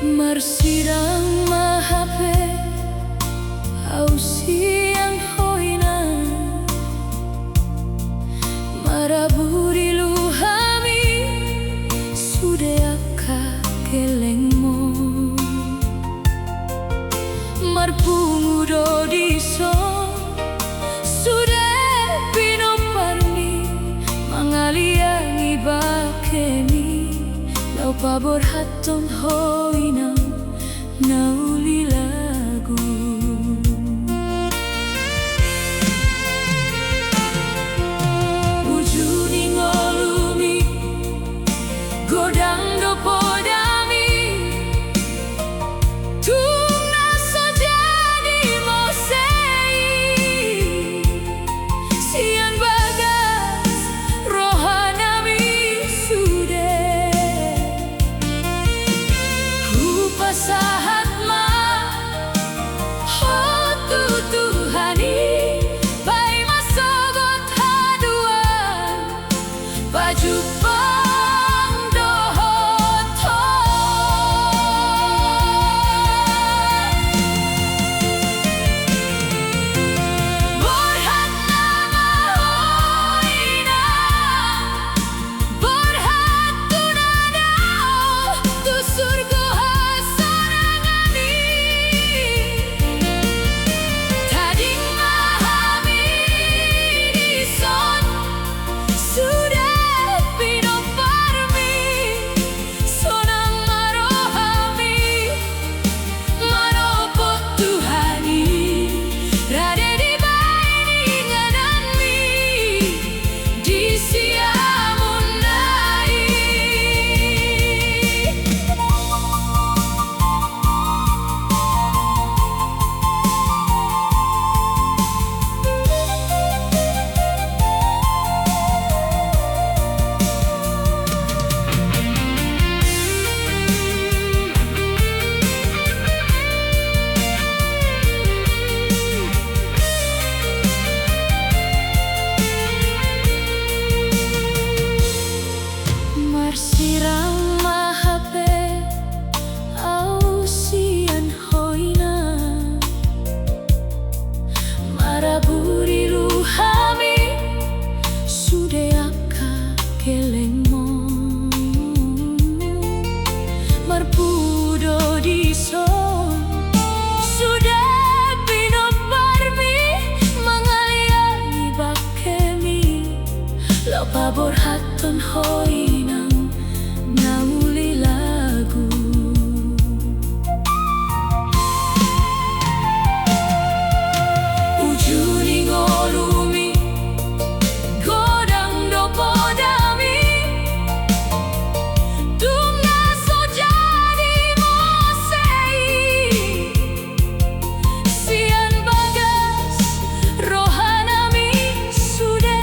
Marsirang mahape au siang hoina maraburi luhami sudeaka kelengmo marpungudo diso sude pino parmi mangaliangi bakemi nau pabor haton hoinang nauli lagu bujuni ngolumi godang do podami tungna sojadi mosei sian bagas rohanami sude sahat ma hotu Tuhani bai masogot haduan baju pang dohoto borhat nama hoina borhat tunadao tu surga Marsirang mahape au sian hoina maraburi luhami sudeaka kelengmo marpudo diso sude pino parmi mangaliani bakemi lo pabor haton hoina nauli lagu ujuni ngolumi godang do podami tungna sojadi mosei sian bagas rohanami sude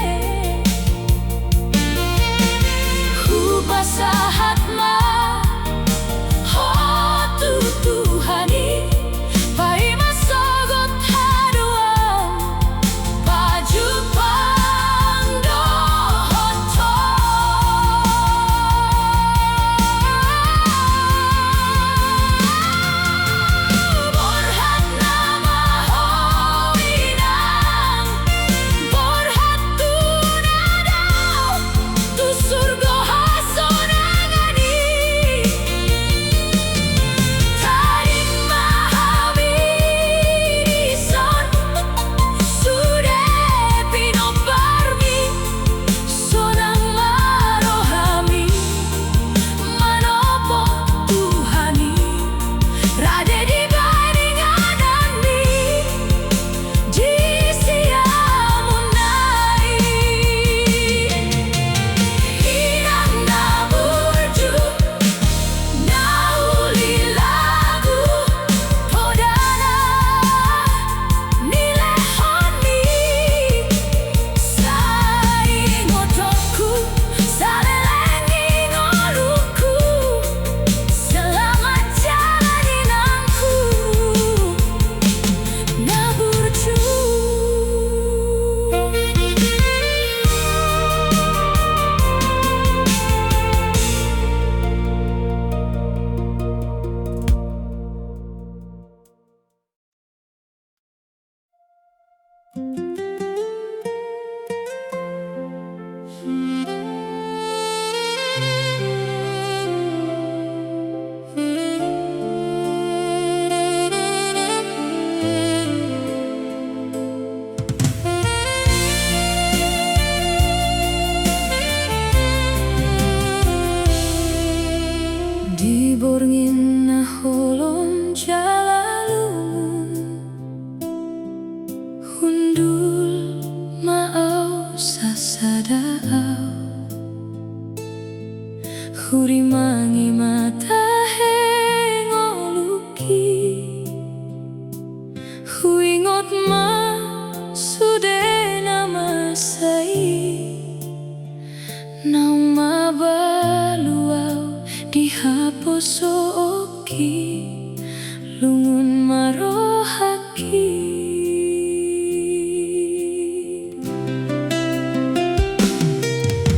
Angin na holom jalalu hundul maau sasadao huri mangi mata hengoluki huingot ma sude nama sai naung mabaluau dihapus oki lungun marohaki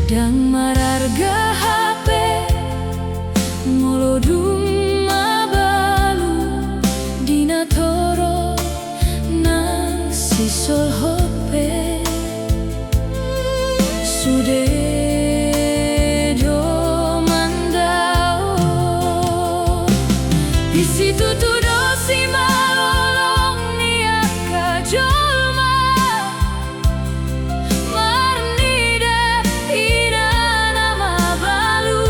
dang mararga hape molodum mabalu dina toro nang sisol hope sude isi tutudo si malolong niat kajolma marnida irana mabalu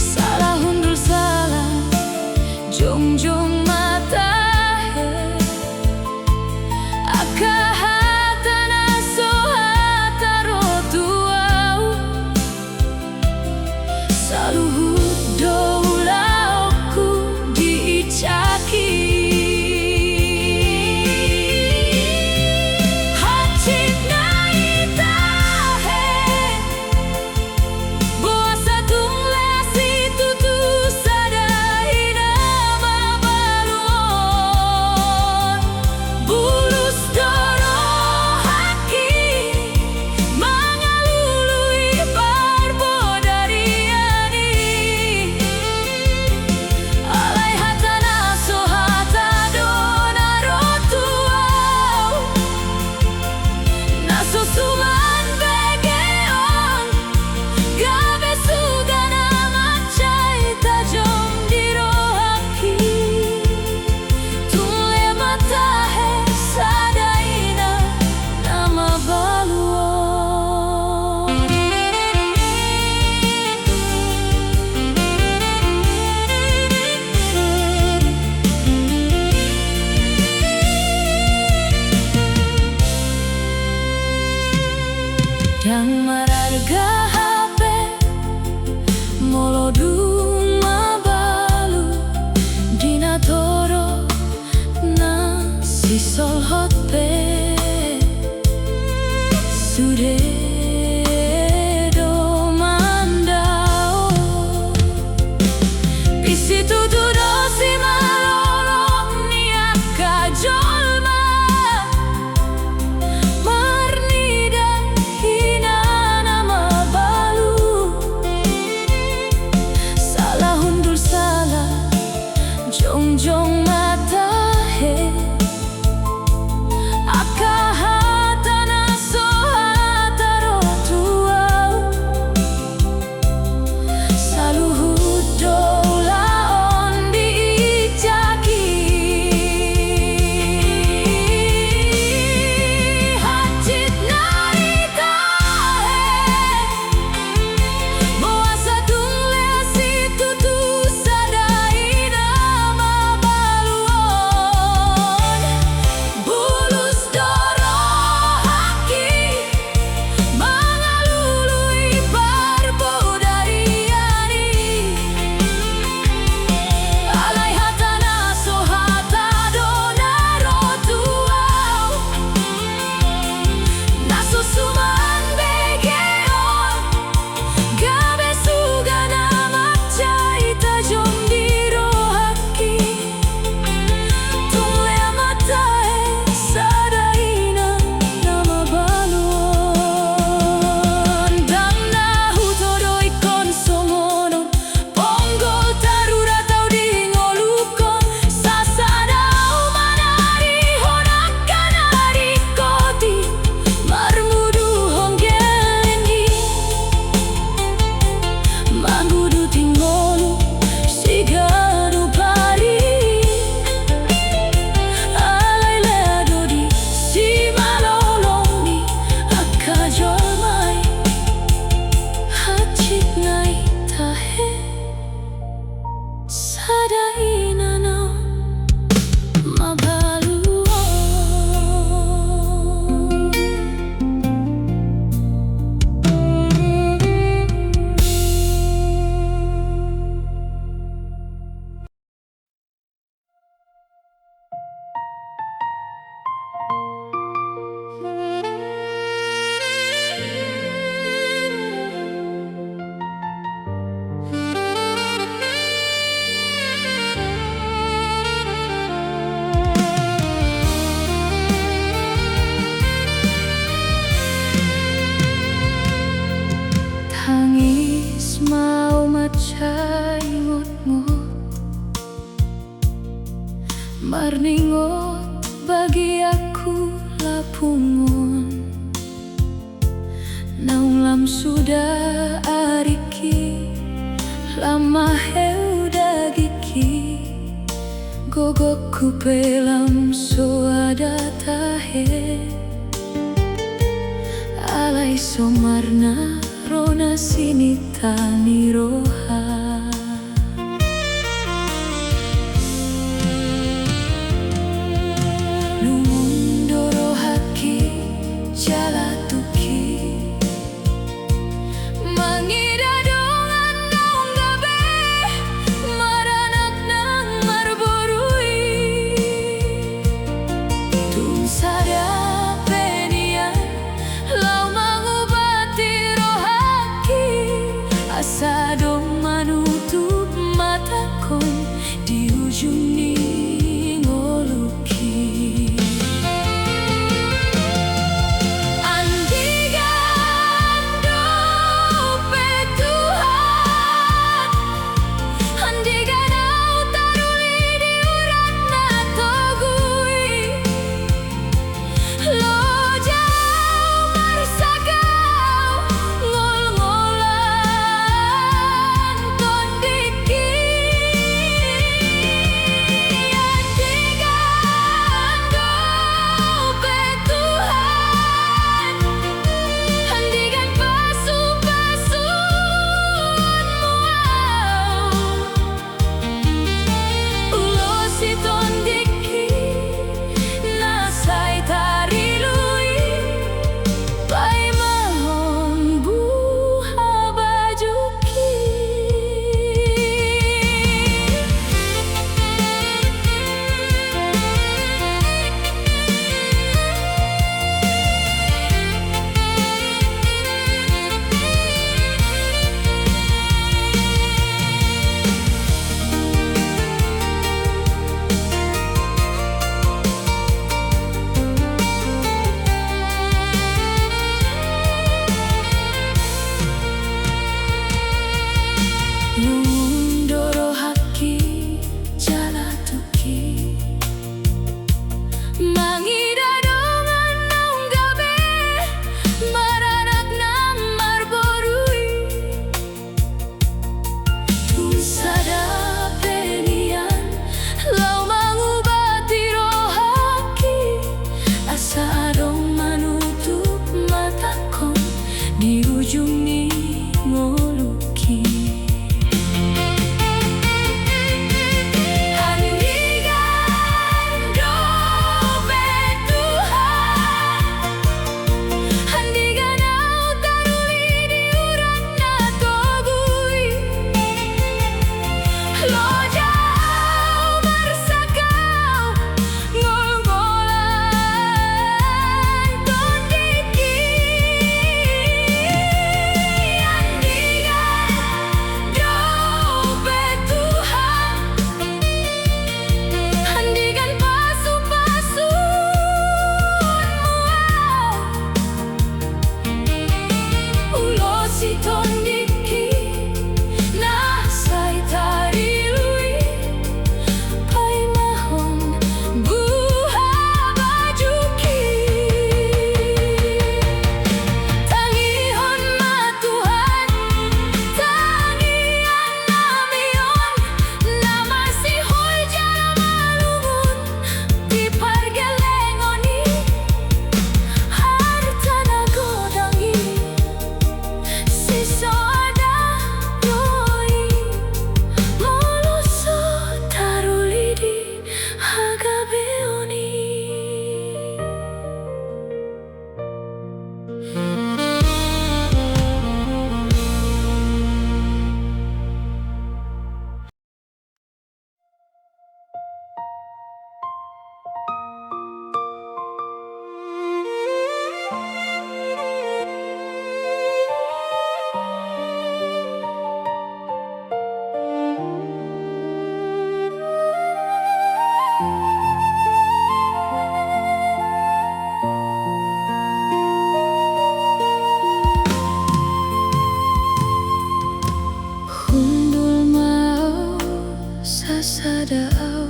salah hundur salah jong mata he akahatana sohataro tuau saluhut do yang mararga hape molodum mabalu dina toro na sisol hope sude do mandao isi tutudo si malolong niat kajolma jong mata he akahatana sohataro tuau saluhut doula on di Marningot bagi aku lapungon naulam sudah ariki lama heu dagiki gogokku pelam so ada tahe alai somarna rona sini tani roha numundoro haki jalatuki mangira dongan naung gabe maranak nang marborui tung sada penian lau mangubati rohaki asa dong manutup matakon di ujung ngoluki andigan dope Tuhan andigan au taruli di urat na togui lo jauh marsagau ngol-ngolan tondiki andigan dope Tuhan andigan pasu-pasun muau ulo si tondiki nasai tarilui pai mahon buha bajuki numundoro haki jalatuki mangira dongan naung gabe maranak nang marborui tung sada penian lau mangubati rohaki asa dong manutup matakon di ujung ni ngoluki andigan dope Tuhan andigan au taruli di urat na togui lo jauh marsagau ngol-ngolan tondiki andigan dope Tuhan andigan pasu-pasun muau ulo si tondiki nasai tarilui pai mahon buha bajuki tangihon ma Tuhan tangian namion namasi hul jala malungun di pargelengoni hartana godangi siso ada doi moloso taruli di hagabeoni Hundul mau sasada au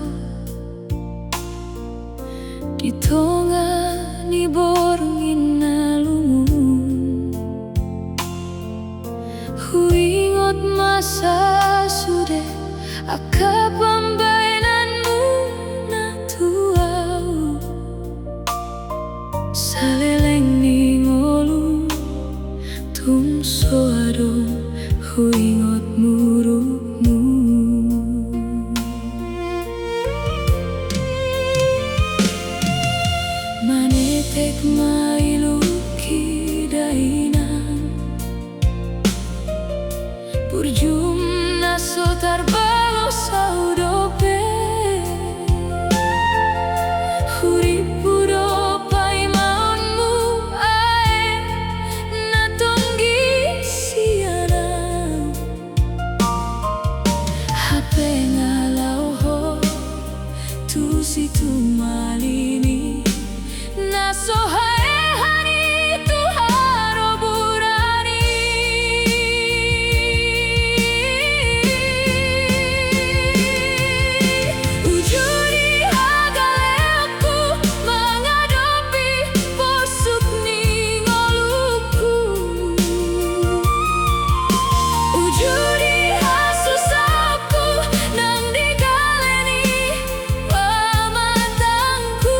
Akapambayananmu na tuaw saleleng ningolum tumso adong huingot murumu manetek mailuki dainang Burjum naso tarbalo saudope Huripuro paimaonmu ae natonggi siana Hape ngalauho tu situ malini naso hae hani tu haro burani Ujuri hagaleku menghadapi posuk ningoluku Ujuri hasusapku nang digaleni pamatangku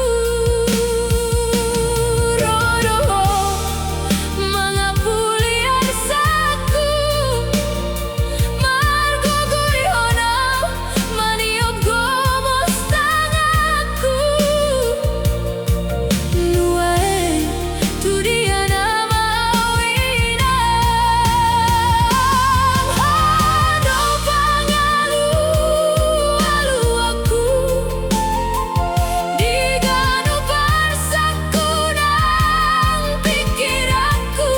Rodoho mengapuli arsaku Margo gurihonau maniop gomos tangaku Nuae tu dia nama awinang Hado pangalu alu aku Diganu parsaku nang pikiranku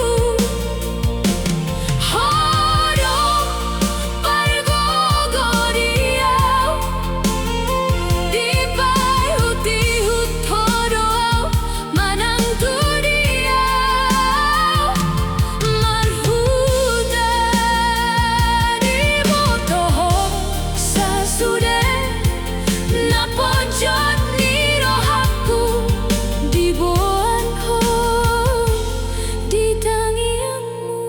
Hodo pargogo diau Di payhut-ihut hodoau manang tu diau Marhuda di botoho sasude napojot ni rohaku di boanho di tangianmu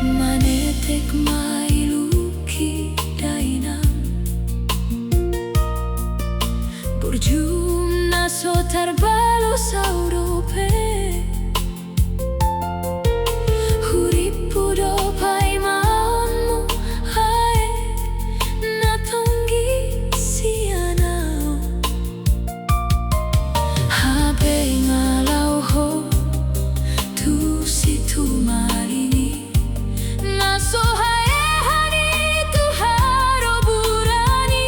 Manetek mailuki dainang Burjum naso tarbalo saudope Huripudo paimaonmu hae natonggi sianao Habe ngalauho tu situ malini naso hae hani tu haro burani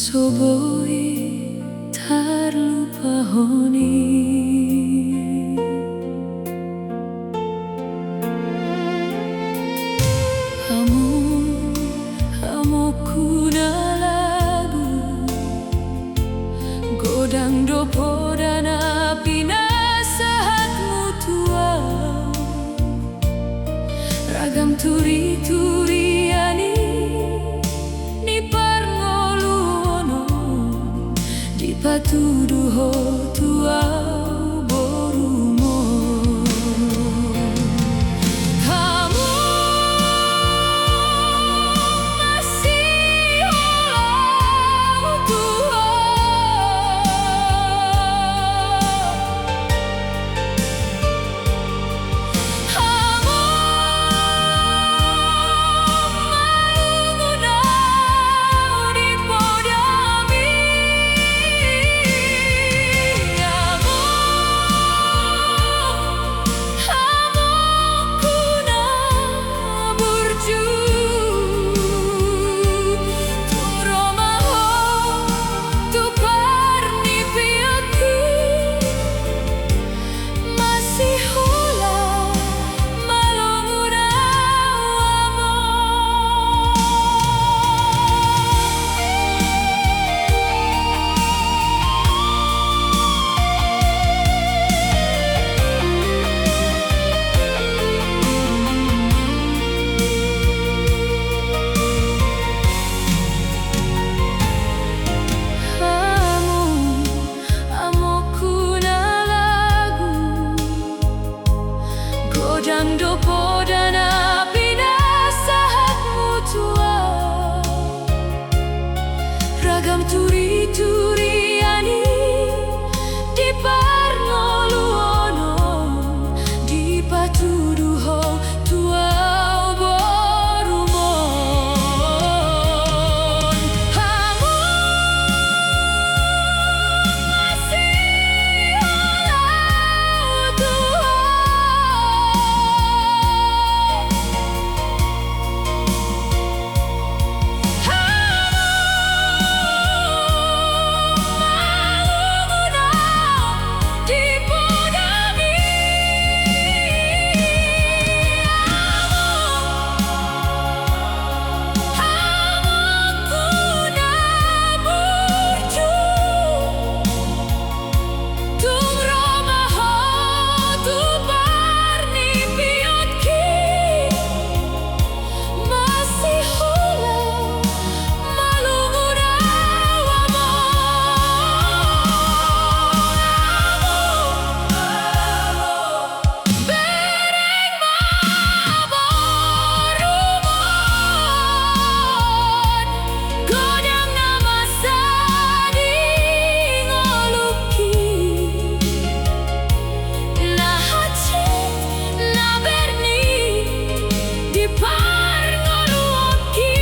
Soboi terlupa honi. Amo kuna labu godang dopo dan api nasahat mutua ragam turi-turiani ni parngoluono di patuduho tua borumo. Kamu masih ulang tua, kamu malungunau di podami, kamu kuna burju tu romaho tu parnipioti masih ulang malungunau amor. Amo kuna lagu godang dopo dan api nasahat mutua ragam turi-turiani di parngoluono di patuduho tua borumon. Kamu masih ulang tua, malungunau di podami, kamu kuna burju tung romaho tu parnipiotki masih ulang malungunau amor. Bereng maborumon godang nama sadi ngoluki na hacit na berni di parngoluoki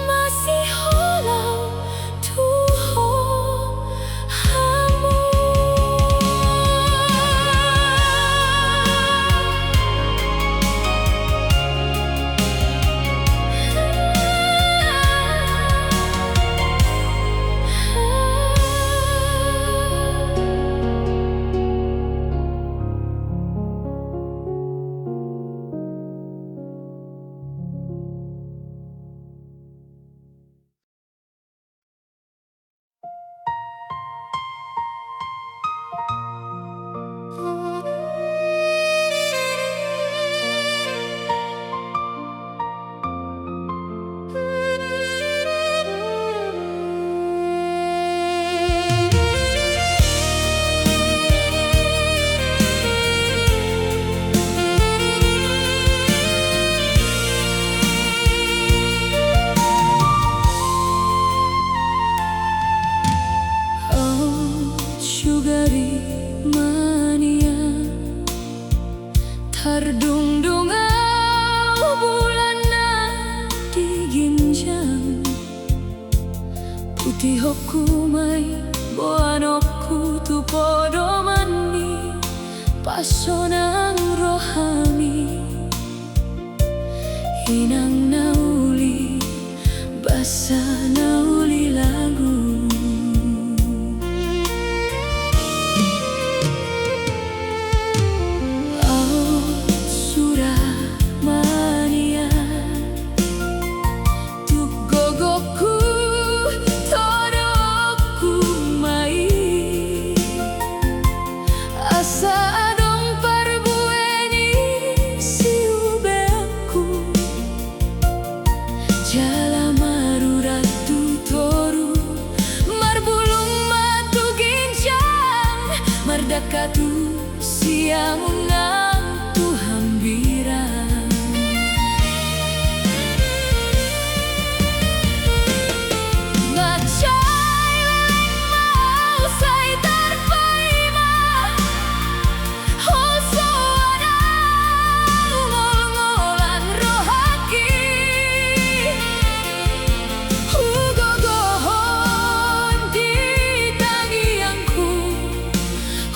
masih ulang tuho Sugari mania tardungdungau bulana di ginjang putih hokumai boanokku tu podomani pasonang rohani hinang nauli asa nauli lagu. Oh Suramania, tu gogoku todokku mai asa adong parbueni siubeku jala maruratu toru marbulung matu ginjang mardakatu siamungang tu hambirang. Ngacay leleng mau say tarpaima hulso anang ngol-ngolan rohaki hugogohon di tangiangku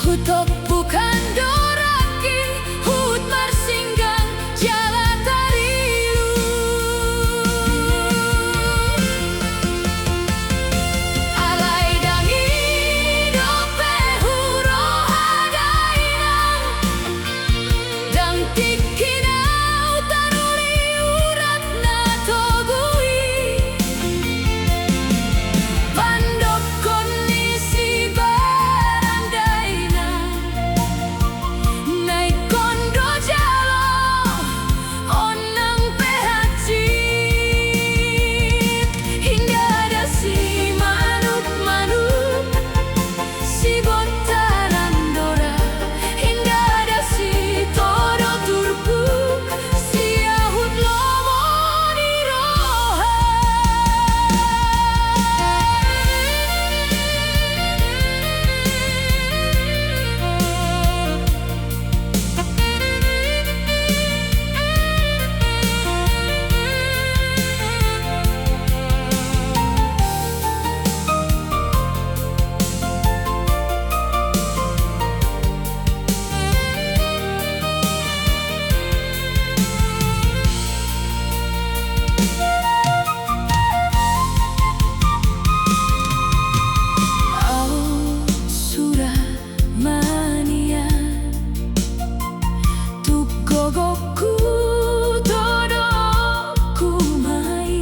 hutop bukan doraki hut marsinggang jala tarilu. Alai dangi dope huro hadainang dang tikinau taruli urat na togui pandok kondisi barandaina naik kondo jalo onang pehacit hingga ada si manuk-manuk si bontaran dora hingga ada si todo turpuk si ahut lomo di roha. Oh Suramania, tu gogoku todokku mai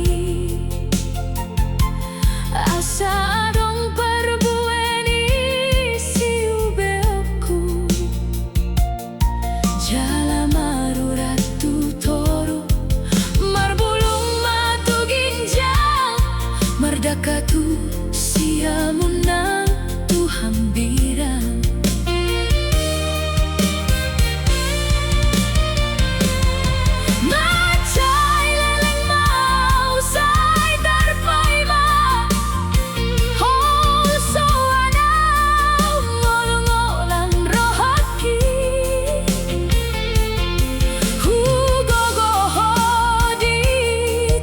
asa adong parbueni siubeoku jala maruratu toru marbulung matu ginjang mardakatu siamunang tu hambirang. Ngacay leleng mau say tarpaima hulso anang ngol-ngolan rohaki hugogoho di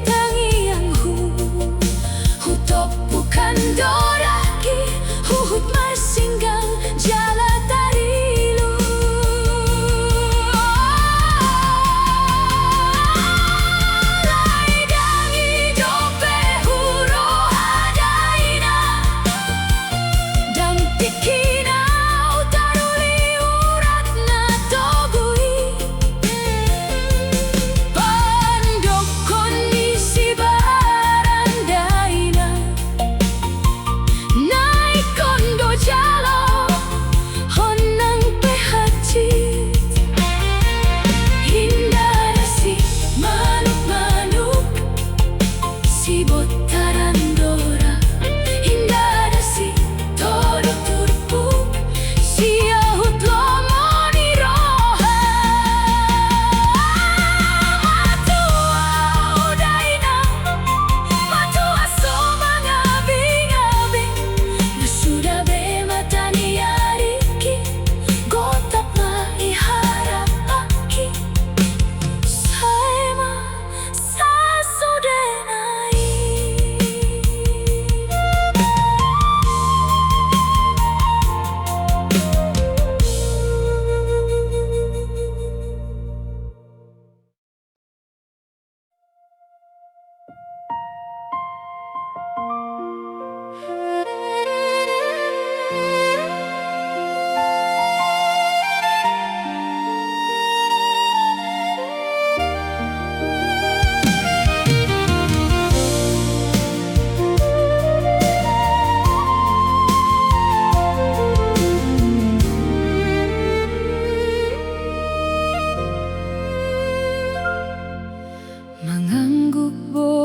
tangiangku hutop bukan doraki huhut marsinggang jala tarilu. Alai dangi dope huro hadaina dang tikinau taruli urat na togui pandok kondisi barandaina naik kondo jalo honang pehacit hingga ada si manuk-manuk si botaran dora hingga ada si todo turpuk si ahut lomo di roha. Matua udaina matua so mangabing-abing na sudah be matani ariki gotap ma iharap aki saema sasudenai.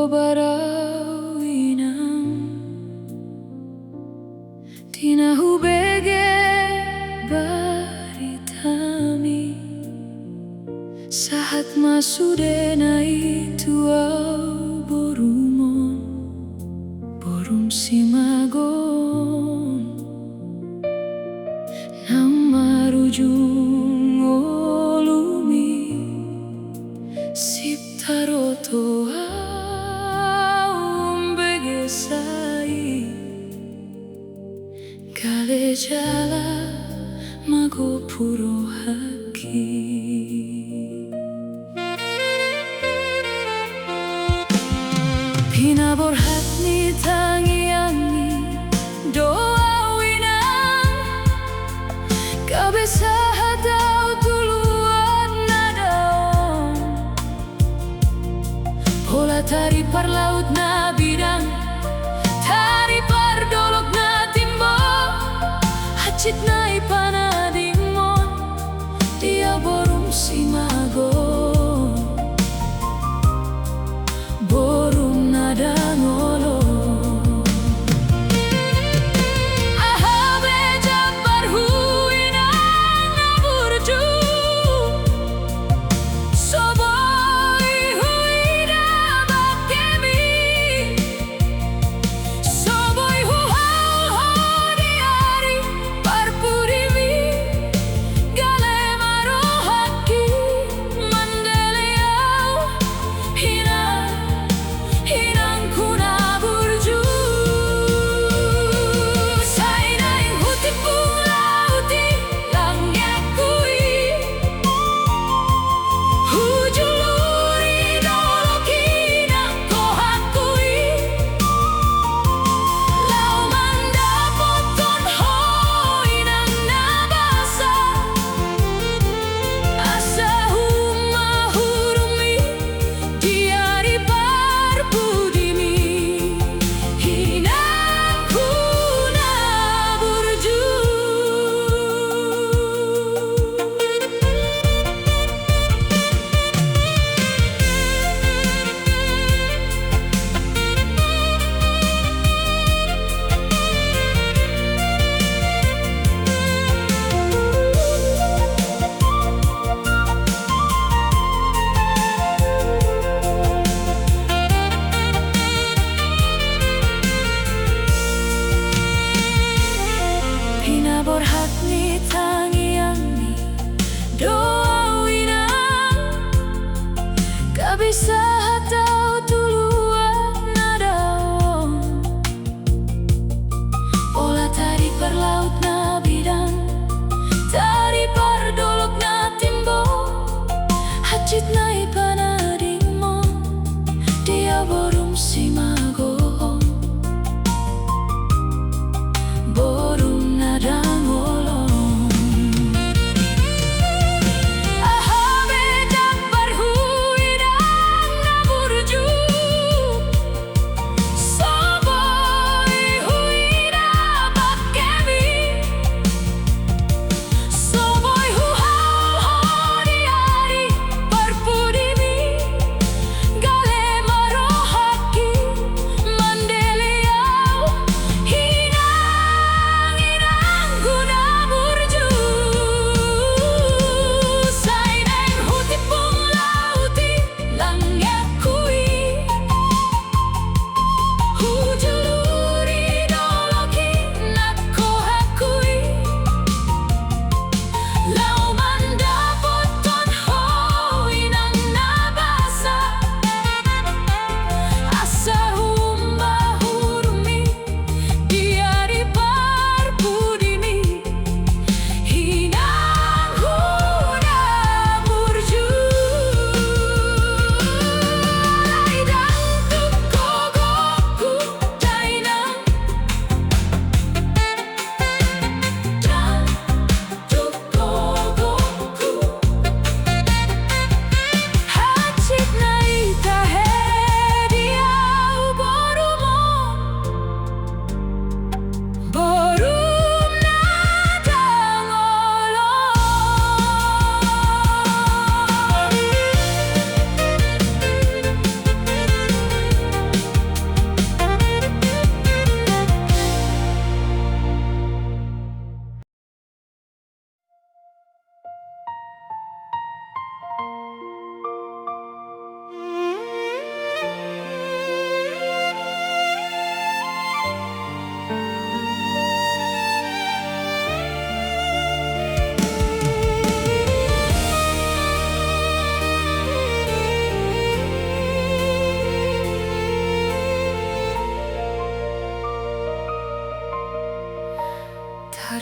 barawinang tinahubege baritami sahat masudenai tuau borumon borum simagon namarujung olumi siptaroto Kalejala mago puro haki Pinaborhat ni tangiangi doa winang Kabesahat daw tuluan na daon Pola tari parlaut na bidang Tari pardolog na Hacit na ipanading mo Dia borum simagon Borum nadangolo Ahabe jabar huinang naburju Soboy huina bakemi Soboy huhau diari Parpurimi gale marohaki mandeliau hinang kuna burju sainai huti pulauti langyakui hujuluri dolokina kohakui lau mandapoton hoinang nabasa asa humahurumi diari parpudimi hinang kuna burju Pinaborhat ni tangiangi doa winang Kabisahat daw tuluan na daon Ola tari perlaut na bidang Tari pardolog na timbo Hacit na ipanading mo Dia borum simagon Borum nadangolong Ahabe jabar huinang naburju Soboy huina bakemi Soboy huhau diari parpudimi Gale marohaki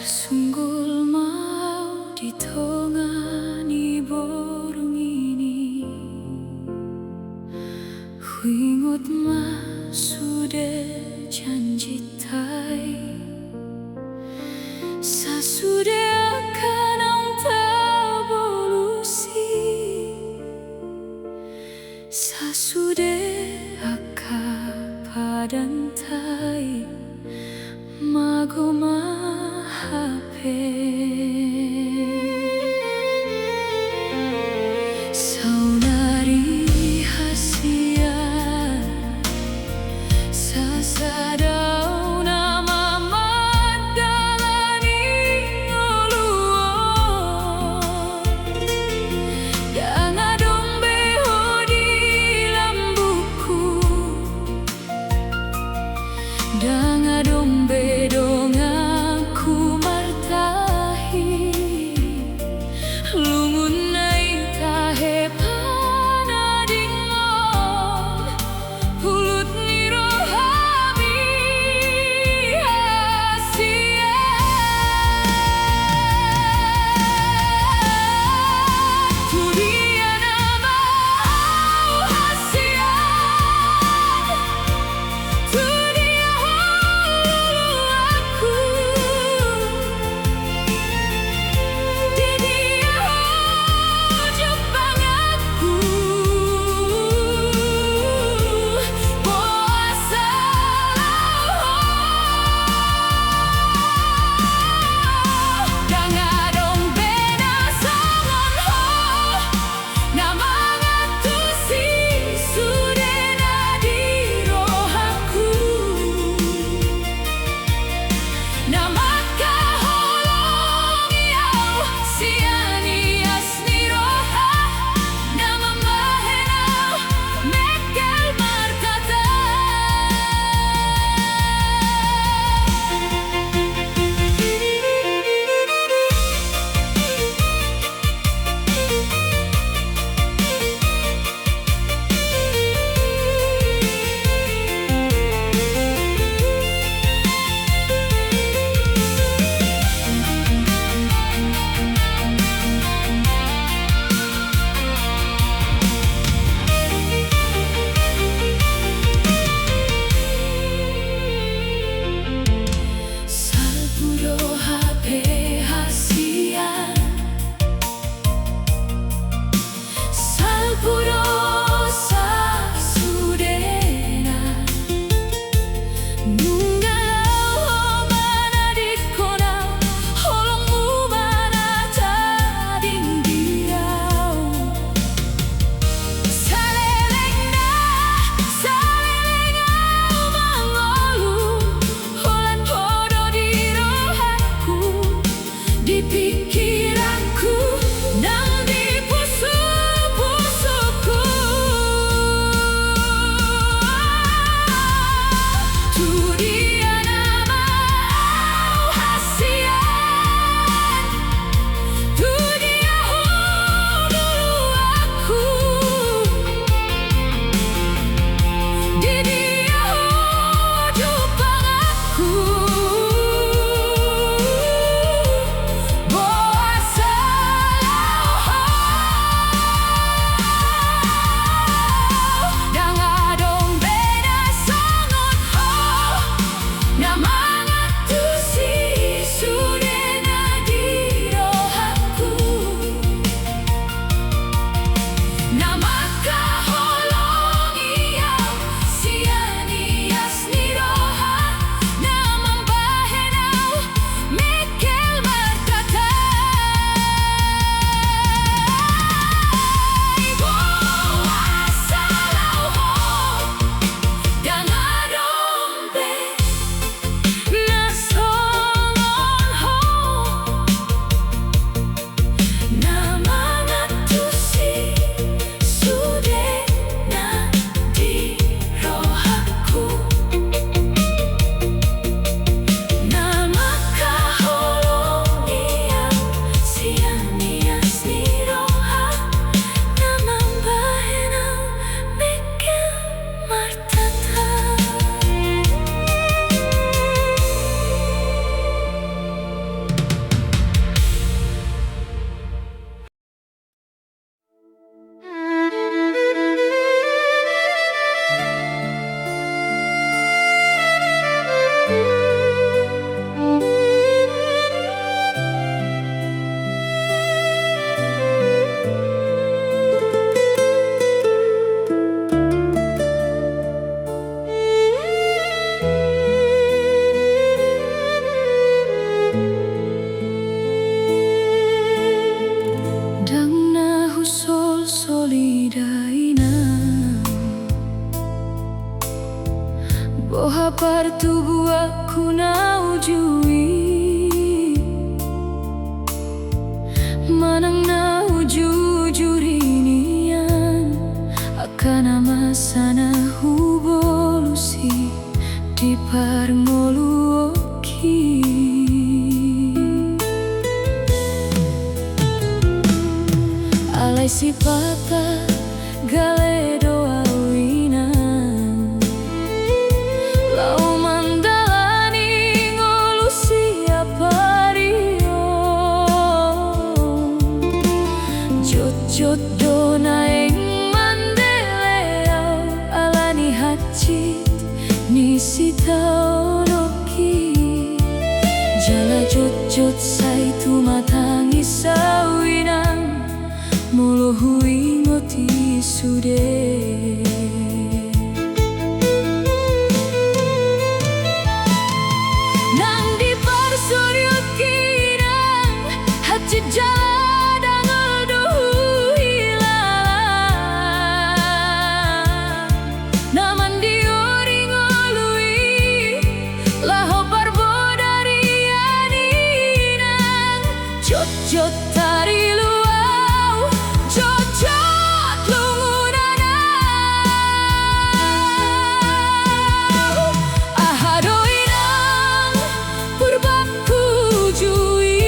Sunggul mau ditongani borong ini, huingot ma sudah janji tai, sasudah akan tak bolusi, sasudah akan padantai magoma HP. Saunari hasia sasadau nama madalani ngoluon, danga dombe hodi lambuku, danga dombe dongangku marta Boha partubu aku naujui Manang naujujurinian Akana masana hubolusi Di parngoluoki Alai sipata galedo awina Lau mandalani ngolusi apario Jot-jot dona ing mandeleau Alani hacit nisita onoki Jala jot-jot saitu matangi sawinang Molo huingoti sude Nang di parsuryut kinang hati jaladang alduh hilang Naman diori ngolui laho parbodari aninang Jot-jot tari luau Jot-jot lungunanau Ahadoinang purbaku jui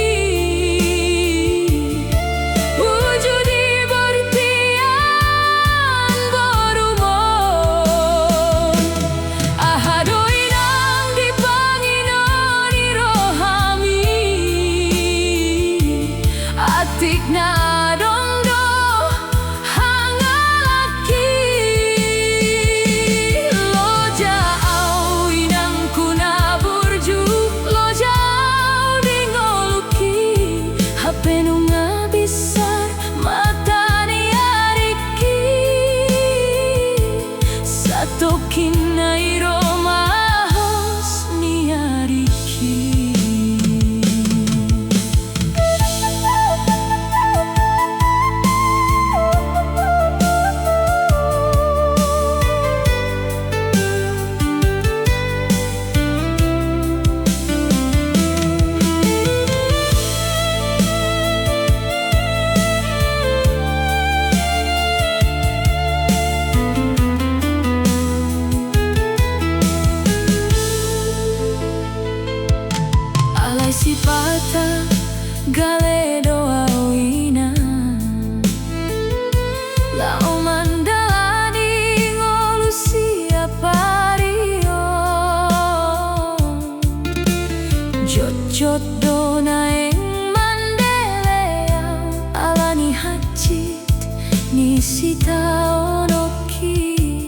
Wujudi bertian borumon Ahadoinang dipanginoni rohami Atik na Tokinai romahos niariki Sipata galedo awina Lau mandalani ngolusi apario Jot-jot dona ing mandeleau Alani hacit nisita onoki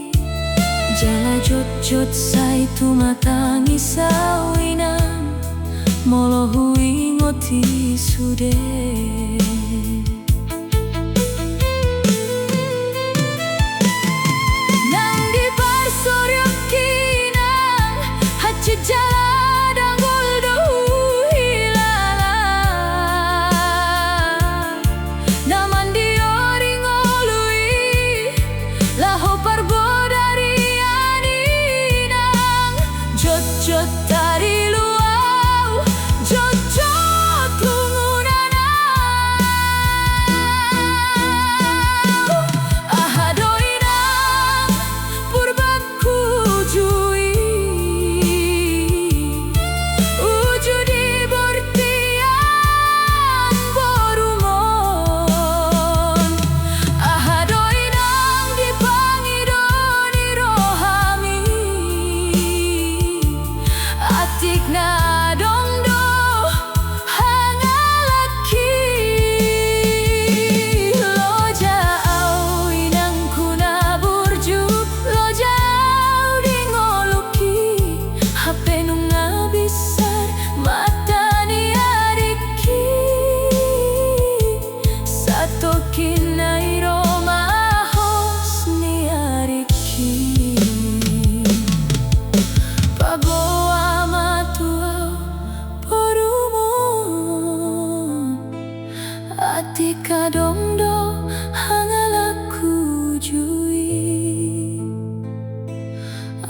Jala jot-jot saitu matangi sawinang Molo huingoti sude Nang di parsuryuk kinang hacit jaladang gulduh hilalang Naman diori ngolui laho parbodari aninang Jot-jot tari luau Jot-jot lungunanau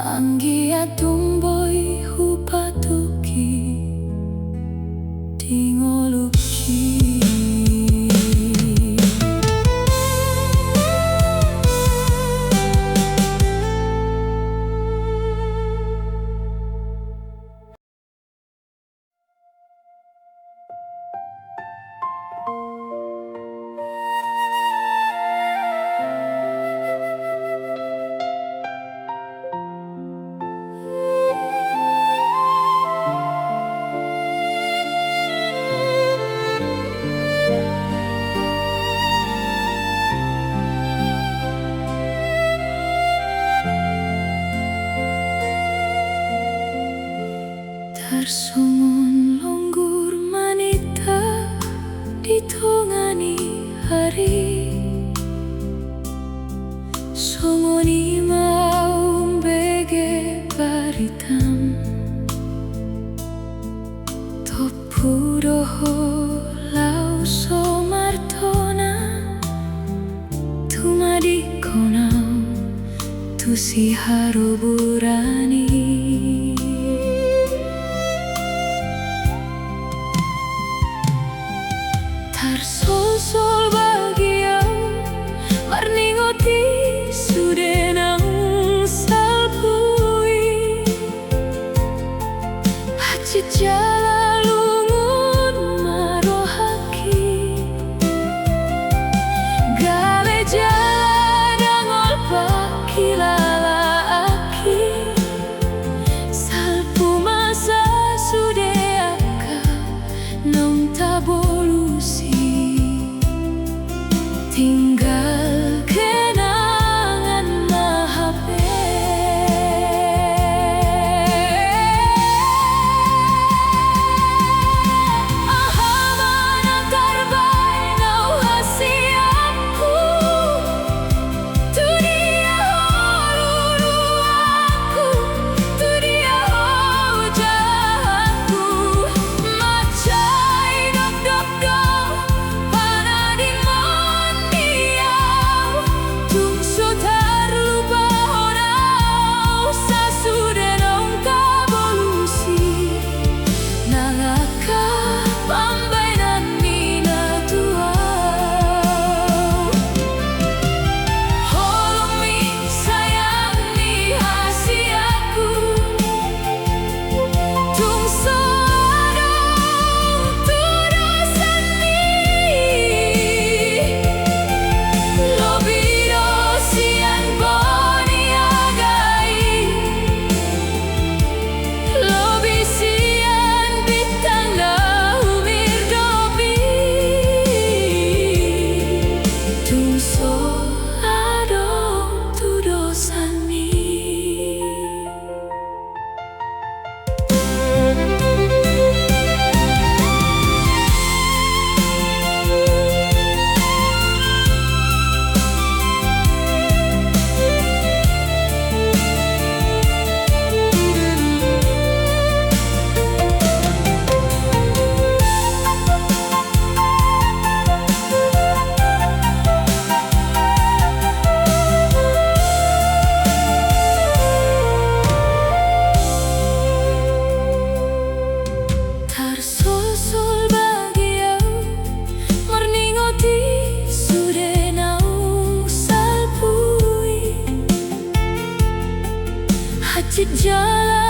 Anggia tumboi hupatuki tingoluki. Tarsongon longgur manita ditongani hari, songoni mau bege baritam topudoho lau somartona tumadi konau tusi haruburani. Tarsol-sol bagiau marningoti sudenang salpui hacit jala lungun marohaki gawe jala dangol pakilala aki salpu masa sudeaka nong tabolusi tinggal kenangan mahape. Ahamana karbai nau hasiapku tu dia holulu aku tu dia hujanku macai dok dok dok panadi hacit jala